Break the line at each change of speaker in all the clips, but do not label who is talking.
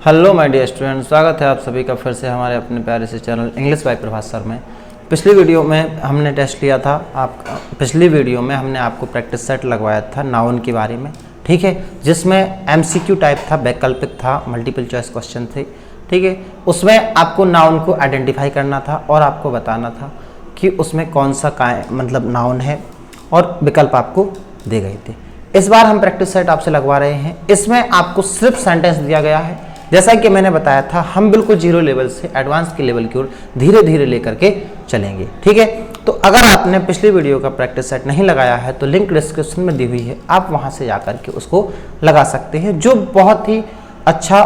Hello my dear student, स्वागत है आप सभी का फिर से हमारे अपने प्यारे से channel English by Prabhas sir में। पिछली वीडियो में हमने टेस्ट लिया था पिछली वीडियो में हमने आपको प्रैक्टिस सेट लगवाया था नाउन के बारे में, ठीक है, जिसमें एमसीक्यू टाइप था, वैकल्पिक था, मल्टीपल चॉइस क्वेश्चन थे, ठीक है। उसमें आपको नाउन को आइडेंटिफाई करना था और आपको बताना था कि उसमें कौन सा मतलब नाउन है और विकल्प आपको दे गए थे। इस बार हम प्रैक्टिस सेट आपसे लगवा रहे हैं। इसमें आपको सिर्फ सेंटेंस दिया गया है। जैसा कि मैंने बताया था, हम बिल्कुल जीरो लेवल से एडवांस के लेवल की ओर धीरे धीरे लेकर के चलेंगे, ठीक है। तो अगर आपने पिछली वीडियो का प्रैक्टिस सेट नहीं लगाया है तो लिंक डिस्क्रिप्शन में दी हुई है, आप वहां से जाकर के उसको लगा सकते हैं, जो बहुत ही अच्छा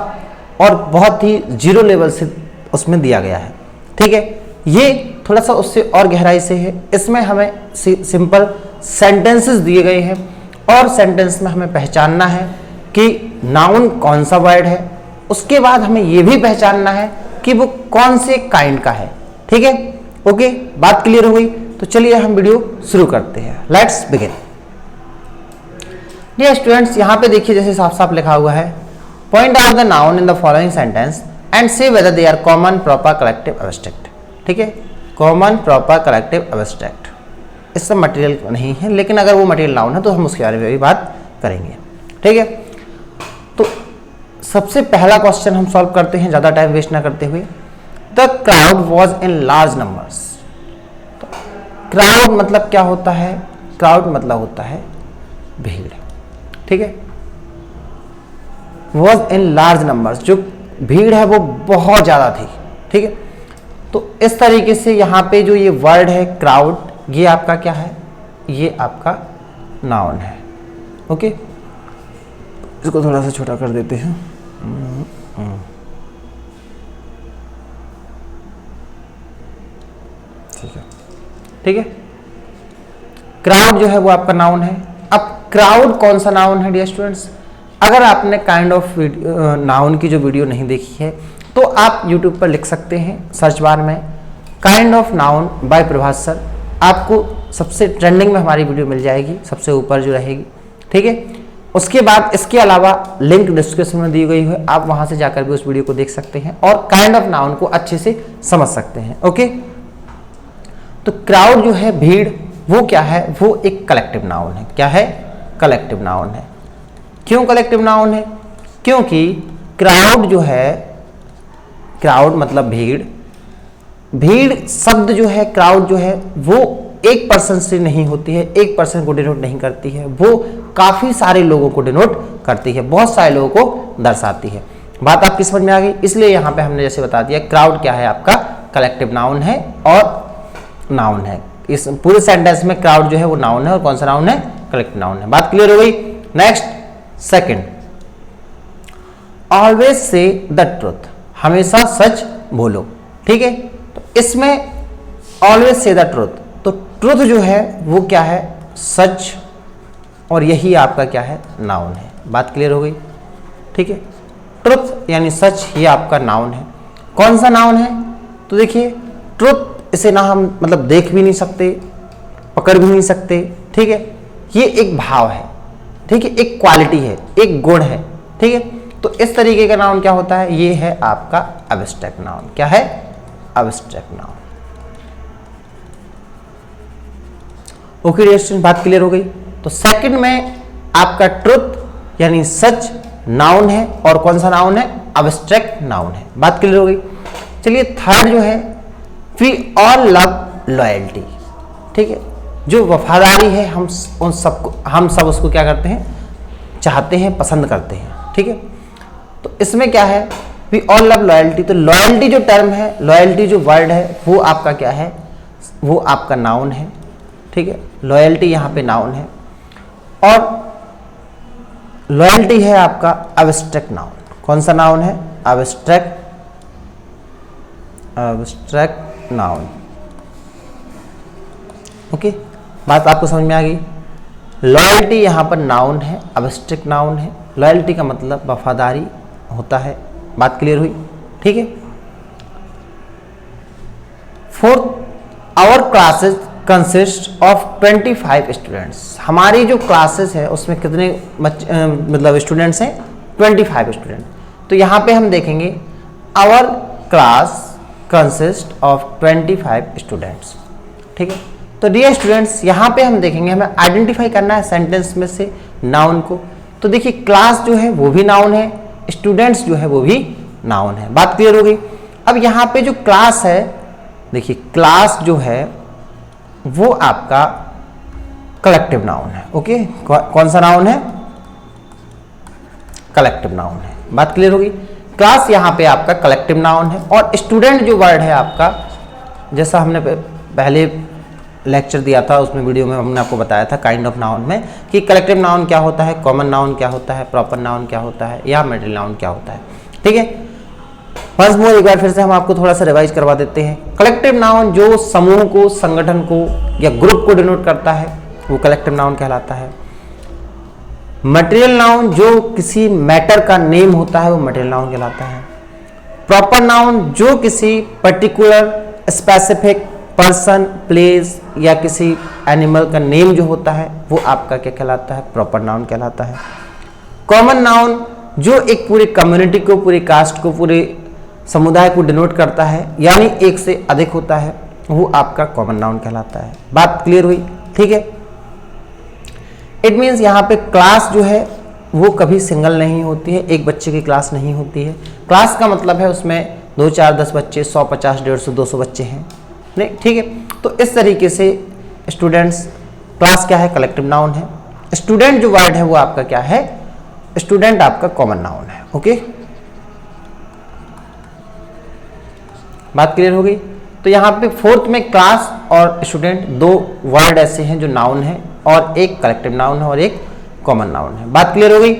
और बहुत ही जीरो लेवल से उसमें दिया गया है, ठीक है। ये थोड़ा सा उससे और गहराई से है। इसमें हमें सिंपल सेंटेंसेस दिए गए हैं और सेंटेंस में हमें पहचानना है कि नाउन कौन सा वर्ड है। उसके बाद हमें यह भी पहचानना है कि वो कौन से काइंड का है, ठीक है। ओके, बात क्लियर हो गई? तो चलिए हम वीडियो शुरू करते हैं। Let's begin. डियर स्टूडेंट्स, यहां पे देखिए जैसे साफ साफ लिखा हुआ है, point out the noun in the following sentence and से whether they are common proper collective abstract, ठीक है। कॉमन प्रॉपर कलेक्टिव एब्स्ट्रैक्ट, इससे मटेरियल नहीं है, लेकिन अगर वो मटेरियल नाउन है तो हम उसके बारे में भी बात करेंगे, ठीक है। तो सबसे पहला क्वेश्चन हम सॉल्व करते हैं ज्यादा टाइम वेस्ट ना करते हुए। The crowd was in large numbers. तो क्राउड मतलब क्या होता है? क्राउड मतलब होता है भीड़, ठीक है। वॉज इन लार्ज नंबर्स, जो भीड़ है वो बहुत ज्यादा थी, ठीक है। तो इस तरीके से यहाँ पे जो ये वर्ड है क्राउड, ये आपका क्या है? ये आपका नाउन है, ओके। इसको थोड़ा सा छोटा कर देते हैं। ठीक है, ठीक है। क्राउड जो है वो आपका नाउन है। अब क्राउड कौन सा नाउन है डियर स्टूडेंट्स? अगर आपने काइंड ऑफ नाउन की जो वीडियो नहीं देखी है तो आप यूट्यूब पर लिख सकते हैं सर्च बार में kind of noun by Prabhas sir. आपको सबसे ट्रेंडिंग में हमारी वीडियो मिल जाएगी, सबसे ऊपर जो रहेगी, ठीक है। उसके बाद इसके अलावा लिंक डिस्क्रिप्शन में दी गई है, आप वहां से जाकर भी उस वीडियो को देख सकते हैं और काइंड ऑफ नाउन को अच्छे से समझ सकते हैं, ओके। तो क्राउड जो है भीड़, वो क्या है? वो एक कलेक्टिव नाउन है। क्या है? कलेक्टिव नाउन है। क्यों कलेक्टिव नाउन है? क्योंकि क्राउड जो है, क्राउड मतलब भीड़, भीड़ शब्द जो है, क्राउड जो है वो एक पर्सन से नहीं होती है, एक पर्सन को डिनोट नहीं करती है, वो काफी सारे लोगों को डिनोट करती है, बहुत सारे लोगों को दर्शाती है। बात आपकी समझ में आ गई? इसलिए यहां पे हमने जैसे बता दिया क्राउड क्या है? आपका कलेक्टिव नाउन है और नाउन है। इस पूरे सेंटेंस में क्राउड जो है वो नाउन है और कौन सा नाउन है? कलेक्टिव नाउन है। बात क्लियर हो गई? Next, second, always say the truth, हमेशा सच बोलो, ठीक है। तो इसमें ऑलवेज से द ट्रुथ, तो ट्रुथ जो है वो क्या है? सच, और यही आपका क्या है? नाउन है। बात क्लियर हो गई? ठीक है। ट्रुथ यानी सच, ये आपका नाउन है। कौन सा नाउन है? तो देखिए ट्रुथ, इसे ना हम मतलब देख भी नहीं सकते, पकड़ भी नहीं सकते, ठीक है। ये एक भाव है, ठीक है, एक क्वालिटी है, एक गुण है, ठीक है। तो इस तरीके का नाउन क्या होता है? ये है आपका एब्स्ट्रैक्ट नाउन। क्या है? Abstract noun. Okay dear student, बात क्लियर हो गई? तो सेकंड में आपका ट्रुथ यानी सच नाउन है और कौन सा नाउन है? एब्स्ट्रैक्ट नाउन है। बात क्लियर हो गई? चलिए थर्ड जो है, वी ऑल लव लॉयल्टी, ठीक है। जो वफादारी है, हम सब उसको क्या करते हैं? चाहते हैं, पसंद करते हैं, ठीक है। तो इसमें क्या है? We all love loyalty. तो लॉयल्टी जो टर्म है, लॉयल्टी जो वर्ड है, वो आपका क्या है? वो आपका नाउन है, ठीक है। लॉयल्टी यहाँ पे नाउन है और लॉयल्टी है आपका एब्स्ट्रैक्ट नाउन। कौन सा नाउन है? Abstract noun, okay. बात आपको समझ में आ गई? लॉयल्टी यहाँ पर नाउन है, एब्स्ट्रैक्ट नाउन है। लॉयल्टी का मतलब वफादारी होता है। बात क्लियर हुई? ठीक है। Fourth, our classes consist of 25 students. हमारी जो क्लासेस है उसमें कितने मतलब स्टूडेंट्स हैं? 25 स्टूडेंट। तो यहाँ पे हम देखेंगे our class consist of 25 students. ठीक है, तो डियर स्टूडेंट्स यहाँ पे हम देखेंगे, हमें आइडेंटिफाई करना है सेंटेंस में से नाउन को। तो देखिए क्लास जो है वो भी नाउन है, स्टूडेंट्स जो है वो भी नाउन है। बात क्लियर हो गई। अब यहाँ पे जो क्लास है, देखिए क्लास जो है वो आपका कलेक्टिव नाउन है। ओके, कौन सा नाउन है? कलेक्टिव नाउन है। बात क्लियर होगी। क्लास यहाँ पे आपका कलेक्टिव नाउन है और स्टूडेंट जो वर्ड है आपका, जैसा हमने पहले लेक्चर दिया था उसमें, वीडियो में हमने आपको बताया था काइंड ऑफ नाउन में कि कलेक्टिव नाउन क्या होता है, कॉमन नाउन क्या होता है, प्रॉपर नाउन क्या होता है, या मटेरियल नाउन क्या होता है। ठीक है, वंस मोर एक बार फिर से हम आपको थोड़ा सा रिवाइज करवा देते हैं। कलेक्टिव नाउन जो समूह को, संगठन को या ग्रुप को डिनोट करता है वो कलेक्टिव नाउन कहलाता है। मटेरियल नाउन जो किसी मैटर का नेम होता है वो मटेरियल नाउन कहलाता है। प्रॉपर नाउन जो किसी पर्टिकुलर स्पेसिफिक पर्सन, प्लेस या किसी एनिमल का नेम जो होता है वो आपका क्या कहलाता है? प्रॉपर नाउन कहलाता है। कॉमन नाउन जो एक पूरी कम्युनिटी को, पूरी कास्ट को, पूरे समुदाय को डिनोट करता है, यानी एक से अधिक होता है, वो आपका कॉमन नाउन कहलाता है। बात क्लियर हुई? ठीक है, इट मीन्स यहाँ पे क्लास जो है वो कभी सिंगल नहीं होती है, एक बच्चे की क्लास नहीं होती है। क्लास का मतलब है उसमें 2, 4, 10 बच्चे, 100, 50, 150, 200 बच्चे हैं, नहीं? ठीक है, तो इस तरीके से स्टूडेंट्स, क्लास क्या है? कलेक्टिव नाउन है। स्टूडेंट जो वर्ड है वो आपका क्या है? स्टूडेंट आपका कॉमन नाउन है। ओके, बात क्लियर हो गई। तो यहाँ पे फोर्थ में क्लास और स्टूडेंट दो वर्ड ऐसे हैं जो नाउन है, और एक कलेक्टिव नाउन है और एक कॉमन नाउन है। बात क्लियर हो गई।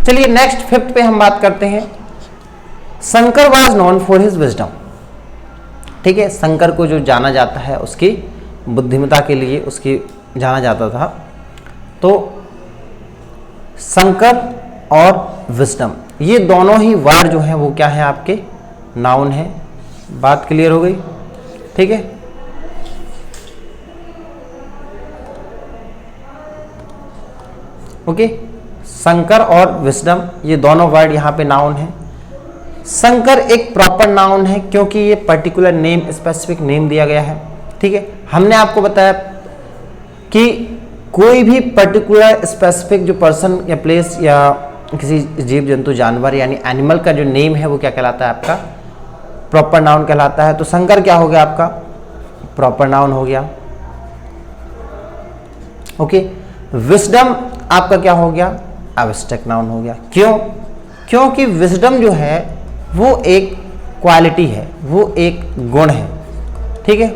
चलिए नेक्स्ट फिफ्थ पे हम बात करते हैं। Shankar was known for his wisdom. ठीक है, शंकर को जो जाना जाता है उसकी बुद्धिमत्ता के लिए उसकी जाना जाता था। तो शंकर और विजडम ये दोनों ही वर्ड जो हैं वो क्या है? आपके नाउन है। बात क्लियर हो गई? ठीक है, ओके, शंकर और विजडम ये दोनों वर्ड यहाँ पे नाउन है। शंकर एक प्रॉपर नाउन है क्योंकि ये पर्टिकुलर नेम, स्पेसिफिक नेम दिया गया है। ठीक है, हमने आपको बताया कि कोई भी पर्टिकुलर स्पेसिफिक जो पर्सन या प्लेस या किसी जीव जंतु जानवर यानी एनिमल का जो नेम है वो क्या कहलाता है? आपका प्रॉपर नाउन कहलाता है। तो शंकर क्या हो गया? आपका प्रॉपर नाउन हो गया। ओके, विजडम आपका क्या हो गया? एब्स्ट्रैक्ट नाउन हो गया। क्यों? क्योंकि विजडम जो है वो एक क्वालिटी है, वो एक गुण है। ठीक है,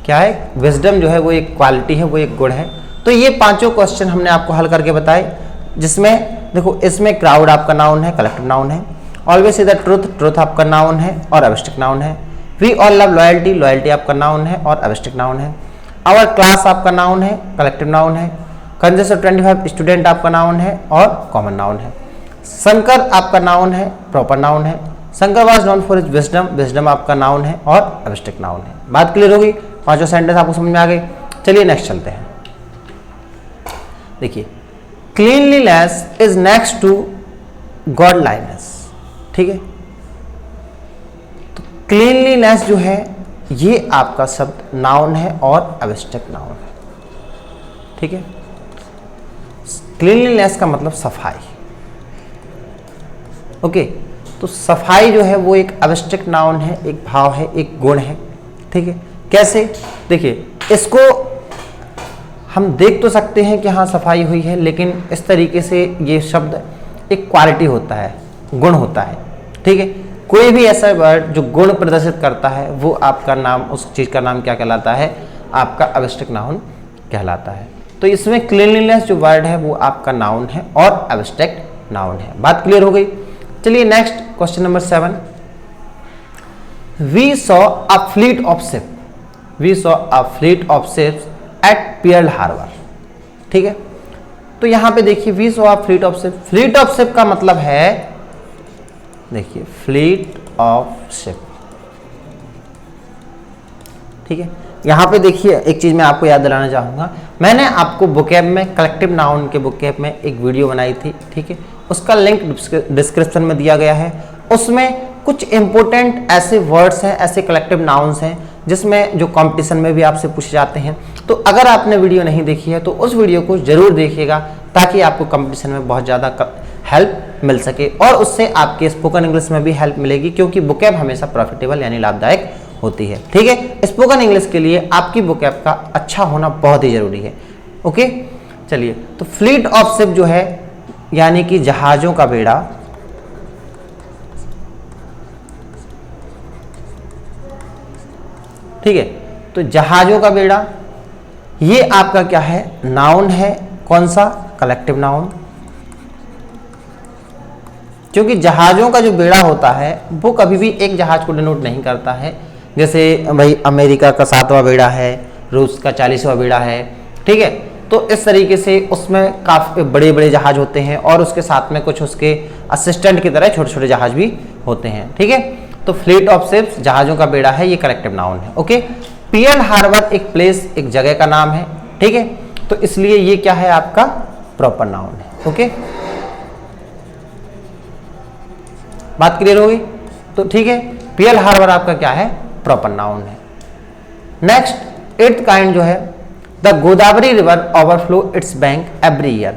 क्या है? विजडम जो है वो एक क्वालिटी है, वो एक गुण है। तो ये पांचों क्वेश्चन हमने आपको हल करके बताए, जिसमें देखो इसमें क्राउड आपका नाउन है, कलेक्टिव नाउन है। Always see the truth, truth आपका नाउन है और एब्स्ट्रैक्ट नाउन है। We all love loyalty, loyalty आपका नाउन है और एब्स्ट्रैक्ट नाउन है। आवर क्लास आपका नाउन है, कलेक्टिव नाउन है। कंसिस्ट ऑफ 25 स्टूडेंट आपका नाउन है और कॉमन नाउन है। शंकर आपका नाउन है, प्रॉपर नाउन है। Shankar was known for his wisdom, wisdom आपका नाउन है और एब्स्ट्रैक्ट नाउन है। बात क्लियर होगी? पांचों सेंटेंस आपको समझ में आ गए। चलिए नेक्स्ट चलते हैं। देखिए, क्लीनलीनेस इज नेक्स्ट टू गॉडलाइनेस। ठीक है, तो क्लीनलीनेस जो है ये आपका शब्द नाउन है और एब्स्ट्रैक्ट नाउन है। ठीक है, क्लीनलीनेस का मतलब सफाई। ओके, तो सफाई जो है वो एक एब्स्ट्रैक्ट नाउन है, एक भाव है, एक गुण है। ठीक है, कैसे? देखिए, इसको हम देख तो सकते हैं कि हाँ सफाई हुई है, लेकिन इस तरीके से ये शब्द एक क्वालिटी होता है, गुण होता है। ठीक है, कोई भी ऐसा वर्ड जो गुण प्रदर्शित करता है वो आपका नाम, उस चीज़ का नाम क्या कहलाता है? आपका एब्स्ट्रैक्ट नाउन कहलाता है। तो इसमें क्लीनलीनेस जो वर्ड है वो आपका नाउन है और एब्स्ट्रैक्ट नाउन है। बात क्लियर हो गई। चलिए next question number 7। We saw a fleet of ship, we saw a fleet of ships at Pearl Harbor. ठीक है, तो यहां पे देखिए we saw a fleet of ship. Fleet of ship का मतलब है, देखिए फ्लीट ऑफ शिप। ठीक है, यहां पे देखिए एक चीज मैं आपको याद दिलाना चाहूंगा, मैंने आपको बुकैब में, कलेक्टिव नाउन के बुकैब में एक वीडियो बनाई थी। ठीक है, उसका लिंक डिस्क्रिप्शन में दिया गया है। उसमें कुछ इंपॉर्टेंट ऐसे वर्ड्स हैं, ऐसे कलेक्टिव नाउन्स हैं जिसमें जो कंपटीशन में भी आपसे पूछे जाते हैं। तो अगर आपने वीडियो नहीं देखी है तो उस वीडियो को जरूर देखिएगा ताकि आपको कंपटीशन में बहुत ज़्यादा हेल्प मिल सके और उससे आपके स्पोकन इंग्लिश में भी हेल्प मिलेगी, क्योंकि बुकैब हमेशा प्रॉफिटेबल यानी लाभदायक होती है। ठीक है, स्पोकन इंग्लिश के लिए आपकी बुकैब का अच्छा होना बहुत ही जरूरी है। ओके, चलिए, तो फ्लीट ऑफ शिप जो है यानी कि जहाजों का बेड़ा, ठीक है, तो जहाजों का बेड़ा ये आपका क्या है, नाउन है। कौन सा? Collective noun. क्योंकि जहाजों का जो बेड़ा होता है वो कभी भी एक जहाज को डिनोट नहीं करता है। जैसे भाई अमेरिका का 7वां बेड़ा है, रूस का 40वां बेड़ा है, ठीक है, तो इस तरीके से उसमें काफ़ी बड़े बड़े जहाज होते हैं और उसके साथ में कुछ उसके असिस्टेंट की तरह छोटे छोटे जहाज भी होते हैं। ठीक है, तो फ्लीट ऑफ शिप्स जहाजों का बेड़ा है, ये कलेक्टिव नाउन है। ओके, पियल हार्बर एक प्लेस, एक जगह का नाम है। ठीक है, तो इसलिए ये क्या है, आपका प्रॉपर नाउन है। ओके, बात क्लियर हो गई? तो ठीक है, पियल हार्बर आपका क्या है, प्रॉपर नाउन है। नेक्स्ट 8th काइंड जो है, the Godavari river overflow it's bank every year.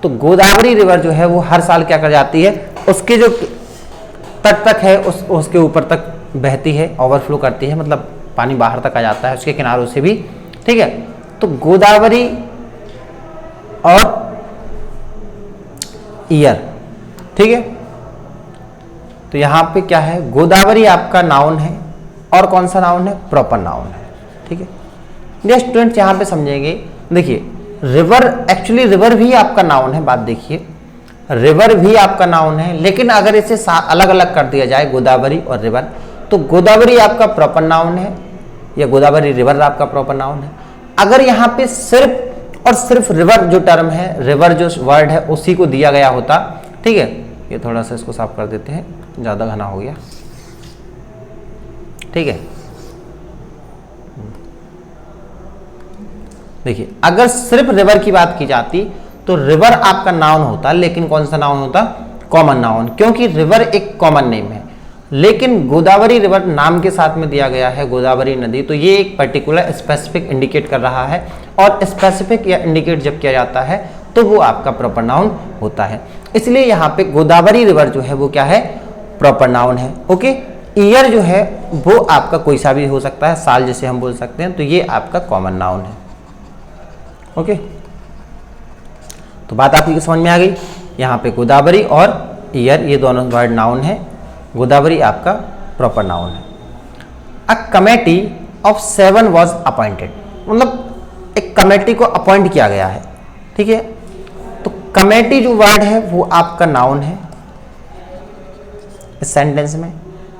तो गोदावरी रिवर जो है वो हर साल क्या कर जाती है, उसके जो तट तक है उसके ऊपर तक बहती है, ओवरफ्लो करती है, मतलब पानी बाहर तक आ जाता है उसके किनारों से भी। ठीक है, तो गोदावरी और ईयर, ठीक है, तो यहां पे क्या है, गोदावरी आपका नाउन है और कौन सा नाउन है, प्रॉपर नाउन है। ठीक है, ये स्टूडेंट यहां पे समझेंगे। देखिए, रिवर, एक्चुअली रिवर भी आपका नाउन है। बात देखिए, रिवर भी आपका नाउन है, लेकिन अगर इसे अलग अलग कर दिया जाए, गोदावरी और रिवर, तो गोदावरी आपका प्रॉपर नाउन है या गोदावरी रिवर आपका प्रॉपर नाउन है। अगर यहाँ पे सिर्फ और सिर्फ रिवर जो टर्म है, रिवर जो वर्ड है उसी को दिया गया होता, ठीक है, ये थोड़ा सा इसको साफ कर देते हैं, ज़्यादा घना हो गया। ठीक है, देखिए, अगर सिर्फ रिवर की बात की जाती तो रिवर आपका नाउन होता, लेकिन कौन सा नाउन होता, कॉमन नाउन, क्योंकि रिवर एक कॉमन नेम है। लेकिन गोदावरी रिवर नाम के साथ में दिया गया है, गोदावरी नदी, तो ये एक पर्टिकुलर स्पेसिफिक इंडिकेट कर रहा है, और स्पेसिफिक या इंडिकेट जब किया जाता है तो वो आपका प्रॉपर नाउन होता है। इसलिए यहाँ पे गोदावरी रिवर जो है वो क्या है, प्रॉपर नाउन है। ओके, ईयर जो है वो आपका कोई सा भी हो सकता है, साल जैसे हम बोल सकते हैं, तो ये आपका कॉमन नाउन है। ओके, तो बात आपकी समझ में आ गई। यहाँ पे गोदावरी और ईयर ये दोनों वर्ड नाउन है, गोदावरी आपका प्रॉपर नाउन है। A committee of 7 was appointed, मतलब एक कमेटी को अपॉइंट किया गया है। ठीक है, तो कमेटी जो वर्ड है वो आपका नाउन है इस सेंटेंस में,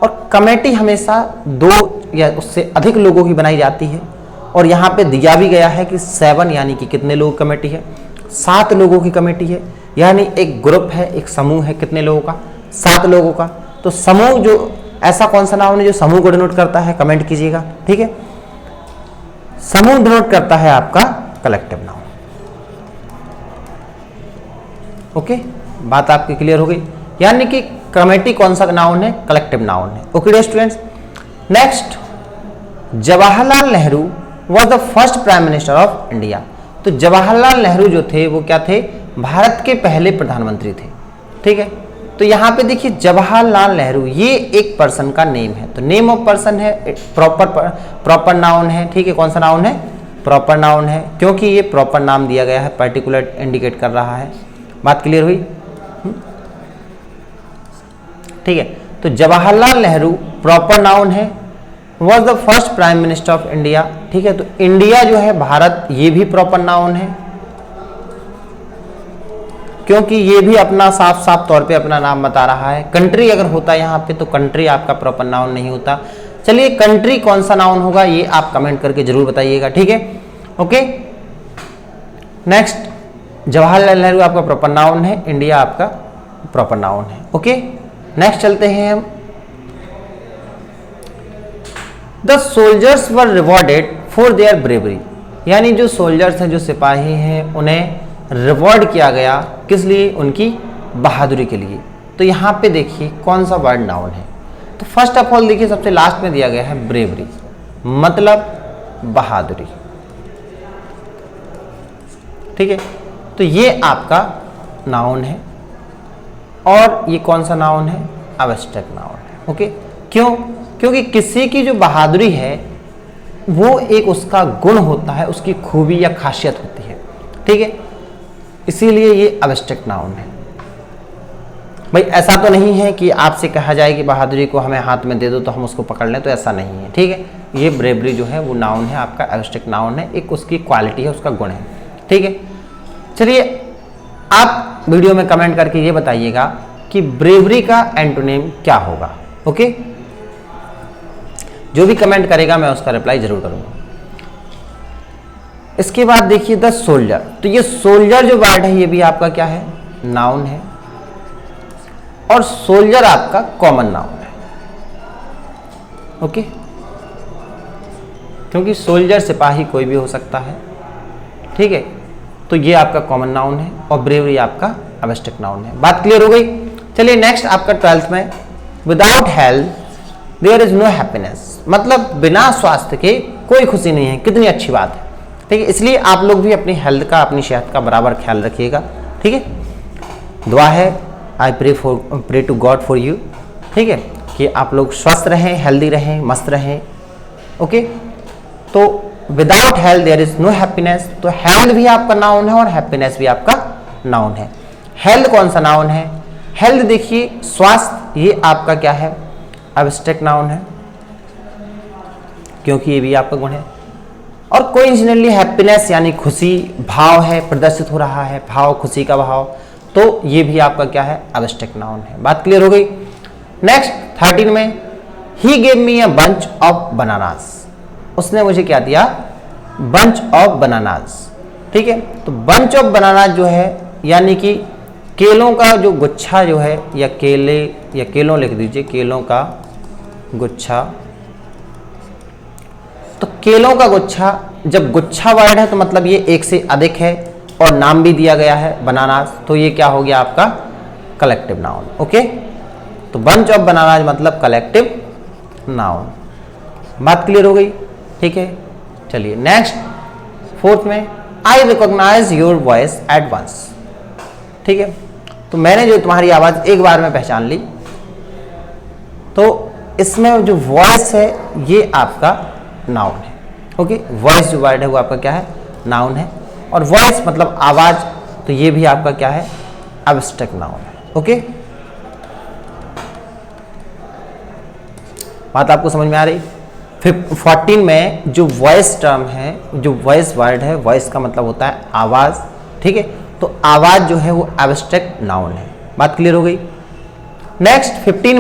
और कमेटी हमेशा 2 या उससे अधिक लोगों की बनाई जाती है, और यहाँ पे दिया भी गया है कि 7 यानी कि कितने लोगों की कमेटी है, 7 लोगों की कमेटी है, यानी एक ग्रुप है, एक समूह है, कितने लोगों का, 7 लोगों का। तो समूह जो, ऐसा कौन सा नाउन है जो समूह को डिनोट करता है, कमेंट कीजिएगा। ठीक है, समूह डिनोट करता है आपका कलेक्टिव नाउन। ओके, बात आपकी क्लियर हो गई, यानी कि कमेटी कौन सा नाउन है, कलेक्टिव नाउन है। Okay students, next, Jawaharlal Nehru was the first prime minister of India. तो जवाहरलाल नेहरू जो थे वो क्या थे, भारत के पहले प्रधानमंत्री थे। ठीक है, तो यहाँ पे देखिए जवाहरलाल नेहरू ये एक पर्सन का नेम है, तो नेम ऑफ पर्सन है, प्रॉपर नाउन है। ठीक है, कौन सा नाउन है, प्रॉपर नाउन है, क्योंकि ये प्रॉपर नाम दिया गया है, पर्टिकुलर इंडिकेट कर रहा है। बात क्लियर हुई? ठीक है, तो जवाहरलाल नेहरू प्रॉपर नाउन है, was the first prime minister of India. ठीक है, तो इंडिया जो है, भारत, ये भी प्रॉपर नाउन है, क्योंकि ये भी अपना साफ साफ तौर पे अपना नाम बता रहा है। कंट्री अगर होता यहाँ पे तो कंट्री आपका प्रॉपर नाउन नहीं होता। चलिए, कंट्री कौन सा नाउन होगा ये आप कमेंट करके जरूर बताइएगा। ठीक है, ओके, नेक्स्ट, जवाहरलाल नेहरू आपका प्रॉपर नाउन है, इंडिया आपका प्रॉपर नाउन है। ओके, नेक्स्ट चलते हैं हम। The soldiers were rewarded for their bravery, यानी जो सोल्जर्स हैं, जो सिपाही हैं, उन्हें रिवॉर्ड किया गया, किस लिए, उनकी बहादुरी के लिए। तो यहाँ पे देखिए कौन सा वर्ड नाउन है। तो फर्स्ट ऑफ ऑल देखिए सबसे लास्ट में दिया गया है ब्रेवरी, मतलब बहादुरी। ठीक है, तो ये आपका नाउन है और ये कौन सा नाउन है? एब्स्ट्रैक्ट नाउन है। ओके, क्यों? क्योंकि किसी की जो बहादुरी है वो एक उसका गुण होता है, उसकी खूबी या खासियत होती है। ठीक है, इसीलिए ये एब्स्ट्रैक्ट नाउन है। भाई ऐसा तो नहीं है कि आपसे कहा जाए कि बहादुरी को हमें हाथ में दे दो तो हम उसको पकड़ लें, तो ऐसा नहीं है। ठीक है, ये ब्रेवरी जो है वो नाउन है, आपका एब्स्ट्रैक्ट नाउन है, एक उसकी क्वालिटी है, उसका गुण है। ठीक है, चलिए आप वीडियो में कमेंट करके ये बताइएगा कि ब्रेवरी का एंटोनिम क्या होगा। ओके, जो भी कमेंट करेगा मैं उसका रिप्लाई जरूर करूंगा। इसके बाद देखिए द सोल्जर। तो ये सोल्जर जो वर्ड है ये भी आपका क्या है? नाउन है, और सोल्जर आपका कॉमन नाउन है। ओके, क्योंकि सोल्जर सिपाही कोई भी हो सकता है। ठीक है, तो ये आपका कॉमन नाउन है और ब्रेवरी आपका एब्स्ट्रैक्ट नाउन है। बात क्लियर हो गई? चलिए नेक्स्ट आपका 12th में, without health there is no happiness, मतलब बिना स्वास्थ्य के कोई खुशी नहीं है। कितनी अच्छी बात है। ठीक है, इसलिए आप लोग भी अपनी हेल्थ का, अपनी सेहत का बराबर ख्याल रखिएगा। ठीक है, दुआ है, I pray to God for you. ठीक है, कि आप लोग स्वस्थ रहें, हेल्दी रहें, मस्त रहें। ओके, तो without health there is no happiness. तो हेल्थ भी आपका नाउन है और हैप्पीनेस भी आपका नाउन है। हेल्थ कौन सा नाउन है? हेल्थ देखिए स्वास्थ्य, ये आपका क्या है? एब्स्ट्रैक्ट नाउन है, क्योंकि ये भी आपका गुण है। और कोइंसिडेंटली हैप्पीनेस यानी खुशी, भाव है, प्रदर्शित हो रहा है भाव, खुशी का भाव, तो ये भी आपका क्या है? एब्स्ट्रैक्ट नाउन है। बात क्लियर हो गई? नेक्स्ट 13 में, he gave me a bunch of bananas, उसने मुझे क्या दिया? Bunch of bananas. ठीक है, तो बंच ऑफ बनानास जो है यानी कि केलों का जो गुच्छा जो है, या केले या केलों लिख दीजिए, केलों का गुच्छा। तो केलों का गुच्छा, जब गुच्छा वर्ड है तो मतलब ये एक से अधिक है और नाम भी दिया गया है बनानास, तो ये क्या हो गया आपका? Collective noun. ओके, तो बंच ऑफ बनानास मतलब कलेक्टिव नाउन। बात क्लियर हो गई? ठीक है, चलिए नेक्स्ट 4th में, I recognise your voice at once. ठीक है, तो मैंने जो तुम्हारी आवाज एक बार में पहचान ली। तो इसमें जो वॉइस है ये आपका नाउन है। ओके, वॉइस जो वर्ड है वो आपका क्या है? नाउन है, और वॉइस मतलब आवाज, तो ये भी आपका क्या है? एब्स्ट्रैक्ट नाउन है। ओके, बात आपको समझ में आ रही? 14 में जो वॉइस टर्म है, जो वॉइस वर्ड है, वॉइस का मतलब होता है आवाज। ठीक है, तो आवाज जो है वो एब्स्ट्रैक्ट नाउन है। बात क्लियर हो गई? नेक्स्ट 15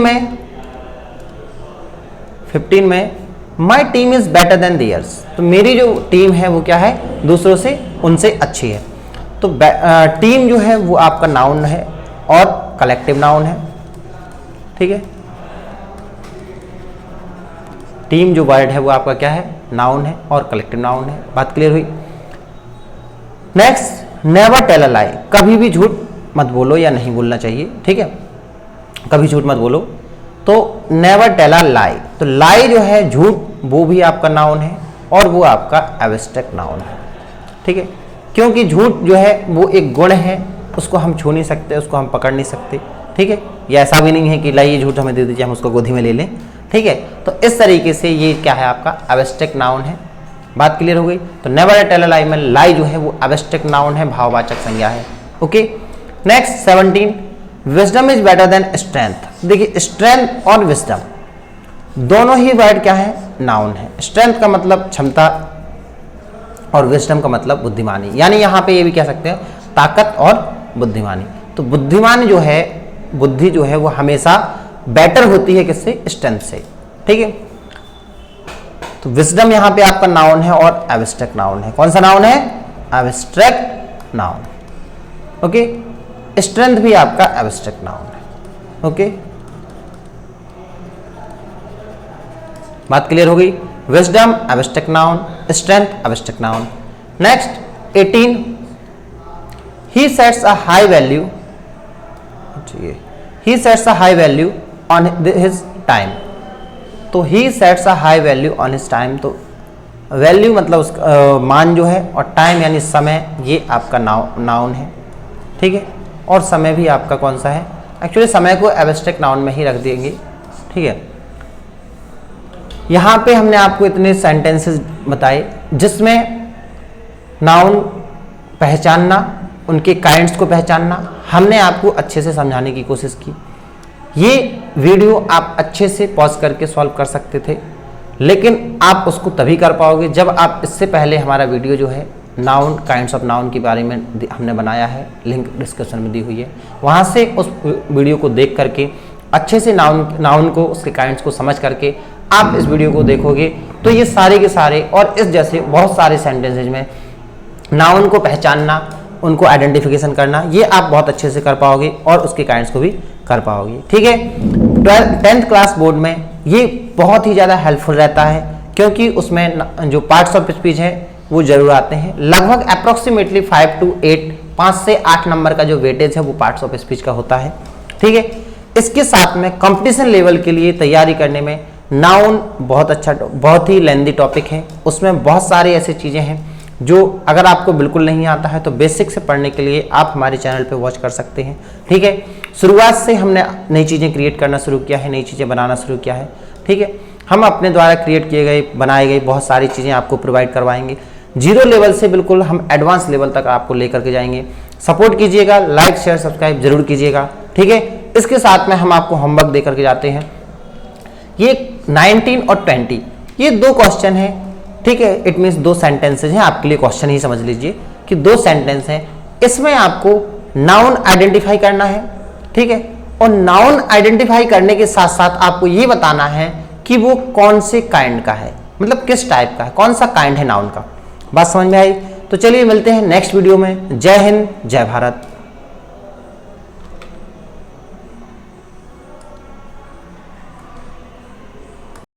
में my team is better than theirs. तो मेरी जो टीम है वो क्या है? दूसरों से, उनसे अच्छी है। तो टीम जो है वो आपका नाउन है और कलेक्टिव नाउन है। ठीक है, टीम जो वर्ड है वो आपका क्या है? नाउन है और कलेक्टिव नाउन है। बात क्लियर हुई? नेक्स्ट, नेवर टेल अ लाई, कभी भी झूठ मत बोलो या नहीं बोलना चाहिए। ठीक है, कभी झूठ मत बोलो। तो नेवर टेल अ लाई, तो लाई जो है झूठ, वो भी आपका नाउन है और वो आपका एब्स्ट्रैक्ट नाउन है। ठीक है, क्योंकि झूठ जो है वो एक गुण है, उसको हम छू नहीं सकते, उसको हम पकड़ नहीं सकते। ठीक है, ये ऐसा भी नहीं है कि लाइए झूठ हमें दे दीजिए हम उसको गोदी में ले लें। ठीक है, तो इस तरीके से ये क्या है? आपका एब्स्ट्रैक्ट नाउन है। बात क्लियर हो गई? तो नेवर टेल अ लाई में लाई जो है वो एब्स्ट्रैक्ट नाउन है, भाववाचक संज्ञा है। Okay, next 17, wisdom is better than strength. देखिए स्ट्रेंथ और विजडम दोनों ही वर्ड क्या है? नाउन है। स्ट्रेंथ का मतलब क्षमता और विजडम का मतलब बुद्धिमानी, यानी यहाँ पे ये भी कह सकते हैं ताकत और बुद्धिमानी। तो बुद्धिमान जो है, बुद्धि जो है वो हमेशा बेटर होती है किससे? स्ट्रेंथ से। ठीक है, तो विजडम यहाँ पे आपका नाउन है और एब्स्ट्रैक्ट नाउन है। कौन सा नाउन है? Abstract noun. ओके, स्ट्रेंथ भी आपका एब्स्ट्रैक्ट नाउन है। ओके, बात क्लियर हो गई? Wisdom abstract noun, strength abstract noun. Next 18, he sets a high value चाहिए। He sets a high value on his time, तो he sets a high value on his time, तो value मतलब उसका मान जो है, और टाइम यानी समय, ये आपका नाउन है, ठीक है। और समय भी आपका कौन सा है, एक्चुअली समय को एब्स्ट्रैक्ट नाउन में ही रख देंगे, ठीक है। यहाँ पे हमने आपको इतने सेंटेंसेस बताए जिसमें नाउन पहचानना, उनके काइंड्स को पहचानना हमने आपको अच्छे से समझाने की कोशिश की। ये वीडियो आप अच्छे से पॉज करके सॉल्व कर सकते थे, लेकिन आप उसको तभी कर पाओगे जब आप इससे पहले हमारा वीडियो जो है नाउन, काइंड्स ऑफ नाउन के बारे में हमने बनाया है, लिंक डिस्क्रिप्शन में दी हुई है, वहाँ से उस वीडियो को देख करके अच्छे से नाउन को, उसके काइंड्स को समझ करके आप इस वीडियो को देखोगे तो ये सारे के सारे और इस जैसे बहुत सारे सेंटेंसेज में नाउन को पहचानना, उनको आइडेंटिफिकेशन करना, ये आप बहुत अच्छे से कर पाओगे और उसके काइंड्स को भी कर पाओगे, ठीक है। 10th क्लास बोर्ड में ये बहुत ही ज़्यादा हेल्पफुल रहता है, क्योंकि उसमें जो पार्ट्स ऑफ स्पीच है वो जरूर आते हैं। लगभग अप्रोक्सीमेटली 5 से 8 नंबर का जो वेटेज है वो पार्ट्स ऑफ स्पीच का होता है, ठीक है। इसके साथ में कंपटीशन लेवल के लिए तैयारी करने में नाउन बहुत अच्छा, बहुत ही लेंदी टॉपिक है। उसमें बहुत सारी ऐसी चीज़ें हैं जो अगर आपको बिल्कुल नहीं आता है तो बेसिक से पढ़ने के लिए आप हमारे चैनल पे वॉच कर सकते हैं, ठीक है। शुरुआत से हमने नई चीज़ें क्रिएट करना शुरू किया है, नई चीज़ें बनाना शुरू किया है, ठीक है। हम अपने द्वारा क्रिएट किए गए, बनाए गए बहुत सारी चीज़ें आपको प्रोवाइड करवाएंगे। 0 लेवल से बिल्कुल हम एडवांस लेवल तक आपको लेकर के जाएंगे। सपोर्ट कीजिएगा, लाइक शेयर सब्सक्राइब जरूर कीजिएगा, ठीक है। इसके साथ में हम आपको होमवर्क दे करके जाते हैं। ये 19 और 20 ये 2 क्वेश्चन है, ठीक है। इट मीन्स 2 सेंटेंसेज हैं, आपके लिए क्वेश्चन ही समझ लीजिए कि 2 सेंटेंस हैं। इसमें आपको नाउन आइडेंटिफाई करना है, ठीक है। और नाउन आइडेंटिफाई करने के साथ साथ आपको ये बताना है कि वो कौन से काइंड का है, मतलब किस टाइप का है, कौन सा काइंड है नाउन का। बात समझ में आई? तो चलिए मिलते हैं नेक्स्ट वीडियो में। जय हिंद, जय भारत।